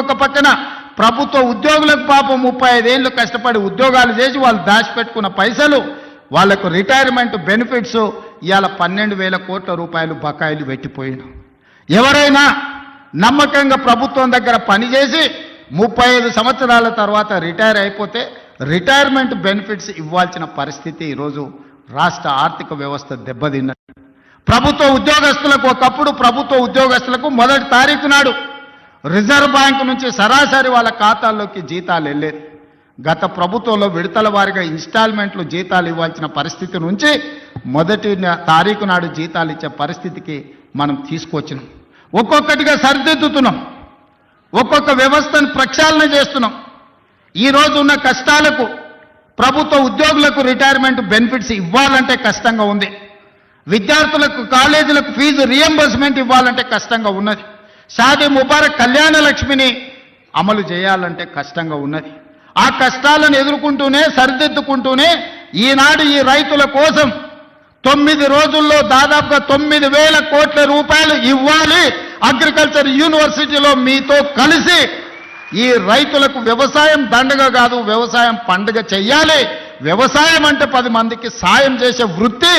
ఒక పక్కన ప్రభుత్వ ఉద్యోగులకు పాపం 35 ఏళ్ళు కష్టపడి ఉద్యోగాలు చేసి వాళ్ళు దాచిపెట్టుకున్న పైసలు వాళ్లకు రిటైర్మెంట్ బెనిఫిట్స్ ఇవాళ 12,000 కోట్ల రూపాయలు బకాయిలు పెట్టిపోయిండు. ఎవరైనా నమ్మకంగా ప్రభుత్వం దగ్గర పనిచేసి 35 సంవత్సరాల తర్వాత రిటైర్ అయిపోతే రిటైర్మెంట్ బెనిఫిట్స్ ఇవ్వాల్సిన పరిస్థితి ఈరోజు రాష్ట్ర ఆర్థిక వ్యవస్థ దెబ్బతిన్నది. ప్రభుత్వ ఉద్యోగస్తులకు ఒకప్పుడు ప్రభుత్వ ఉద్యోగస్తులకు మొదటి తారీఖు నాడు రిజర్వ్ బ్యాంక్ నుంచి సరాసరి వాళ్ళ ఖాతాల్లోకి జీతాలు వెళ్ళేది. గత ప్రభుత్వంలో విడతల వారీగా ఇన్స్టాల్మెంట్లు జీతాలు ఇవ్వాల్సిన పరిస్థితి నుంచి మొదటి తారీఖు నాడు జీతాలు ఇచ్చే పరిస్థితికి మనం తీసుకొచ్చినాం. ఒక్కొక్కటిగా సరిదిద్దుతున్నాం, ఒక్కొక్క వ్యవస్థను ప్రక్షాళన చేస్తున్నాం. ఈరోజు ఉన్న కష్టాలకు ప్రభుత్వ ఉద్యోగులకు రిటైర్మెంట్ బెనిఫిట్స్ ఇవ్వాలంటే కష్టంగా ఉంది. విద్యార్థులకు కాలేజీలకు ఫీజు రియంబర్స్మెంట్ ఇవ్వాలంటే కష్టంగా ఉన్నది. షాదీ ముబారక్ కళ్యాణ లక్ష్మిని అమలు చేయాలంటే కష్టంగా ఉన్నది. ఆ కష్టాలను ఎదుర్కొంటూనే సరిదిద్దుకుంటూనే ఈనాడు ఈ రైతుల కోసం 9 రోజుల్లో దాదాపుగా 9,000 కోట్ల రూపాయలు ఇవ్వాలి. అగ్రికల్చర్ యూనివర్సిటీలో మీతో కలిసి ఈ రైతులకు వ్యవసాయం దండగ కాదు, వ్యవసాయం పండుగ చెయ్యాలి. వ్యవసాయం అంటే 10 మందికి సాయం చేసే వృత్తి.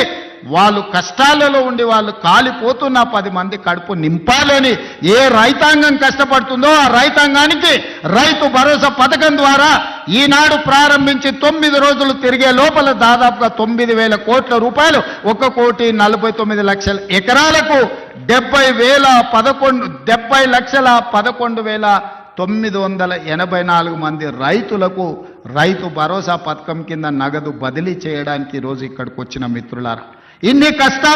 వాళ్ళు కష్టాలలో ఉండి వాళ్ళు కాలిపోతున్న 10 మంది కడుపు నింపాలని ఏ రైతాంగం కష్టపడుతుందో ఆ రైతాంగానికి రైతు భరోసా పథకం ద్వారా ఈనాడు ప్రారంభించి 9 రోజులు తిరిగే లోపల దాదాపుగా 9,000 కోట్ల రూపాయలు 1,49,00,000 ఎకరాలకు 70,11,984 మంది రైతులకు రైతు భరోసా పథకం కింద నగదు బదిలీ చేయడానికి ఈరోజు ఇక్కడికి వచ్చిన మిత్రులారా, ఇన్ని కష్టాలు